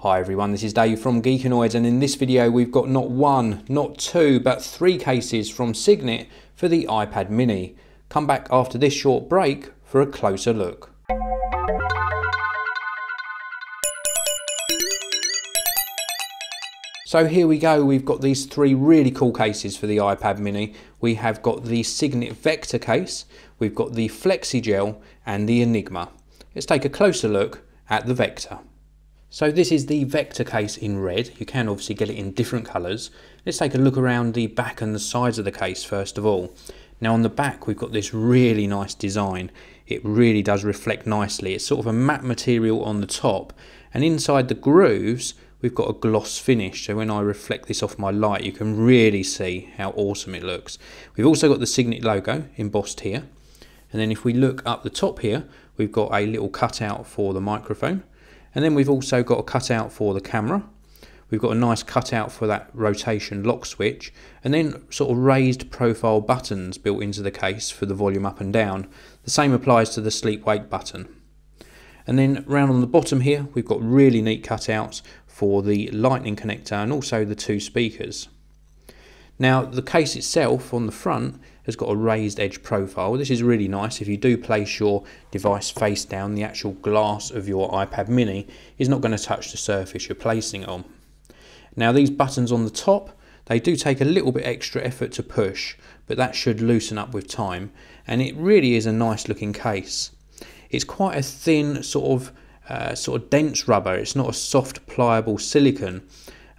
Hi everyone, this is Dave from Geekanoids, and in this video we've got not one, not two, but three cases from Cygnett for the iPad mini. Come back after this short break for a closer look. So here we go, we've got these three really cool cases for the iPad mini. We have got the Cygnett Vector case, we've got the FlexiGel and the Enigma. Let's take a closer look at the Vector. So this is the Vector case in red. You can obviously get it in different colours. Let's take a look around the back and the sides of the case first of all. Now on the back we've got this really nice design. It really does reflect nicely. It's sort of a matte material on the top, and inside the grooves we've got a gloss finish. So when I reflect this off my light you can really see how awesome it looks. We've also got the Cygnett logo embossed here. And then if we look up the top here, we've got a little cutout for the microphone. And then we've also got a cutout for the camera. We've got a nice cutout for that rotation lock switch, and then sort of raised profile buttons built into the case for the volume up and down. The same applies to the sleep wake button. And then round on the bottom here we've got really neat cutouts for the lightning connector and also the two speakers. Now the case itself on the front has got a raised edge profile. This is really nice. If you do place your device face down, the actual glass of your iPad mini is not going to touch the surface you're placing it on. Now these buttons on the top, they do take a little bit extra effort to push, but that should loosen up with time, and it really is a nice looking case. It's quite a thin sort of dense rubber. It's not a soft pliable silicone,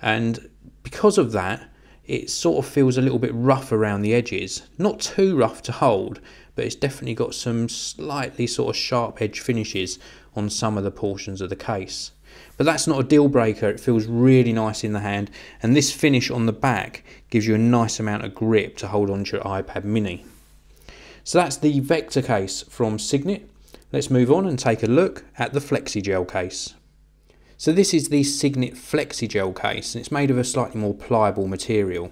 and because of that it sort of feels a little bit rough around the edges. Not too rough to hold, but it's definitely got some slightly sort of sharp edge finishes on some of the portions of the case. But that's not a deal breaker. It feels really nice in the hand, and this finish on the back gives you a nice amount of grip to hold onto your iPad mini. So that's the Vector case from Cygnett. Let's move on and take a look at the FlexiGel case. So this is the Cygnett FlexiGel case, and it's made of a slightly more pliable material.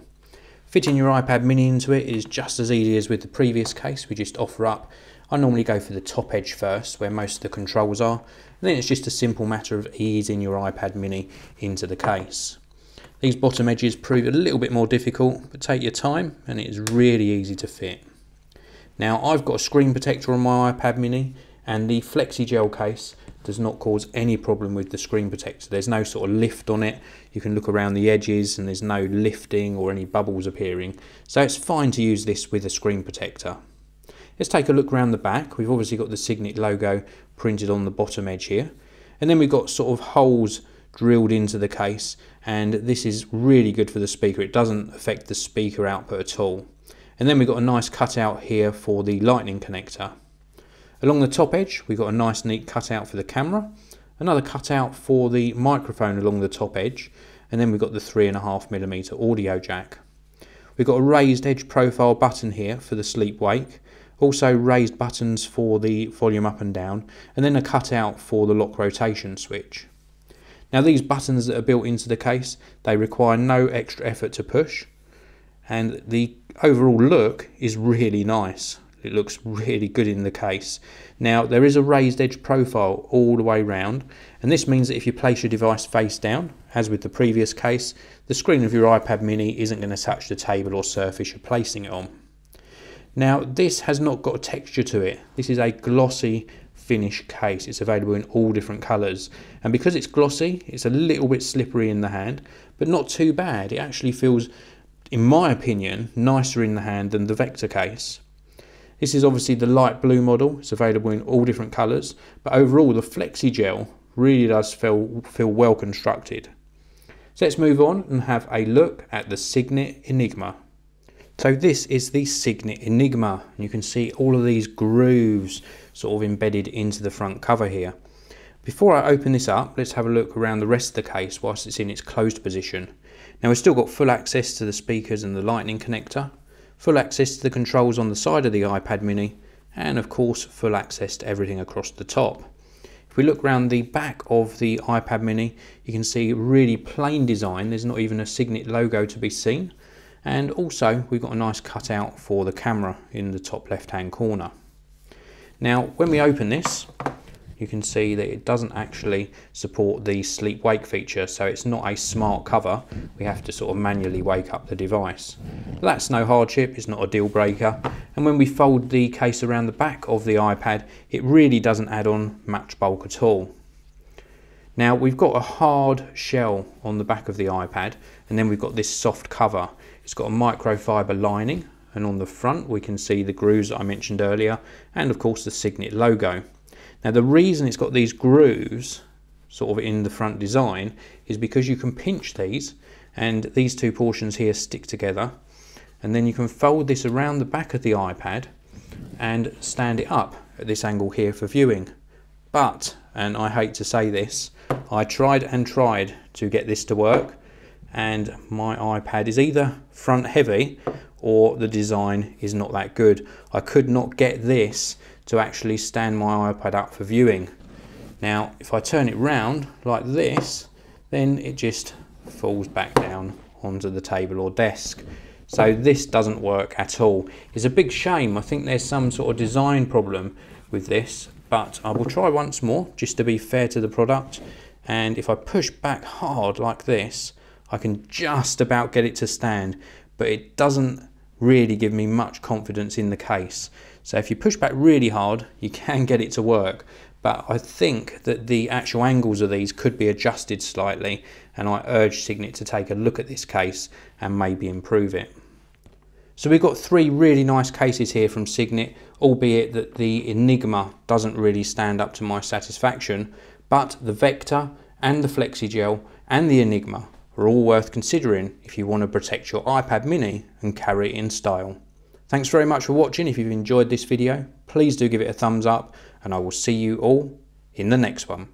Fitting your iPad mini into it is just as easy as with the previous case. We just offer up. I normally go for the top edge first, where most of the controls are, and then it's just a simple matter of easing your iPad mini into the case. These bottom edges prove a little bit more difficult, but take your time and it is really easy to fit. Now I've got a screen protector on my iPad mini, and the FlexiGel case does not cause any problem with the screen protector. There's no sort of lift on it. You can look around the edges and there's no lifting or any bubbles appearing. So it's fine to use this with a screen protector. Let's take a look around the back. We've obviously got the Cygnett logo printed on the bottom edge here. And then we've got sort of holes drilled into the case, and this is really good for the speaker. It doesn't affect the speaker output at all. And then we've got a nice cutout here for the lightning connector. Along the top edge we've got a nice neat cutout for the camera, another cutout for the microphone along the top edge, and then we've got the 3.5mm audio jack. We've got a raised edge profile button here for the sleep wake, also raised buttons for the volume up and down, and then a cutout for the lock rotation switch. Now these buttons that are built into the case, they require no extra effort to push, and the overall look is really nice. It looks really good in the case. Now there is a raised edge profile all the way round, and this means that if you place your device face down, as with the previous case, the screen of your iPad mini isn't going to touch the table or surface you're placing it on. Now this has not got a texture to it. This is a glossy finish case. It's available in all different colours, and because it's glossy it's a little bit slippery in the hand, but not too bad. It actually feels, in my opinion, nicer in the hand than the Vector case. This is obviously the light blue model. It's available in all different colours, but overall the FlexiGel really does feel well constructed. So let's move on and have a look at the Cygnett Enigma. So this is the Cygnett Enigma, and you can see all of these grooves sort of embedded into the front cover here. Before I open this up, let's have a look around the rest of the case whilst it's in its closed position. Now we've still got full access to the speakers and the lightning connector, full access to the controls on the side of the iPad mini, and of course full access to everything across the top. If we look around the back of the iPad mini, you can see really plain design. There's not even a Cygnett logo to be seen, and also we've got a nice cutout for the camera in the top left hand corner. Now when we open this, you can see that it doesn't actually support the sleep wake feature, so it's not a smart cover. We have to sort of manually wake up the device. That's no hardship, it's not a deal breaker. And when we fold the case around the back of the iPad, it really doesn't add on much bulk at all. Now we've got a hard shell on the back of the iPad, and then we've got this soft cover. It's got a microfiber lining, and on the front we can see the grooves that I mentioned earlier, and of course the Cygnett logo. Now the reason it's got these grooves sort of in the front design is because you can pinch these, and these two portions here stick together, and then you can fold this around the back of the iPad and stand it up at this angle here for viewing. But, and I hate to say this, I tried and tried to get this to work, and my iPad is either front heavy or the design is not that good. I could not get this to actually stand my iPad up for viewing. Now if I turn it round like this, then it just falls back down onto the table or desk. So this doesn't work at all. It's a big shame. I think there's some sort of design problem with this, but I will try once more just to be fair to the product. And if I push back hard like this, I can just about get it to stand, but it doesn't really give me much confidence in the case. So if you push back really hard, you can get it to work, but I think that the actual angles of these could be adjusted slightly, and I urge Cygnett to take a look at this case and maybe improve it. So we've got three really nice cases here from Cygnett, albeit that the Enigma doesn't really stand up to my satisfaction, but the Vector and the FlexiGel and the Enigma are all worth considering if you want to protect your iPad mini and carry it in style. Thanks very much for watching. If you've enjoyed this video, please do give it a thumbs up, and I will see you all in the next one.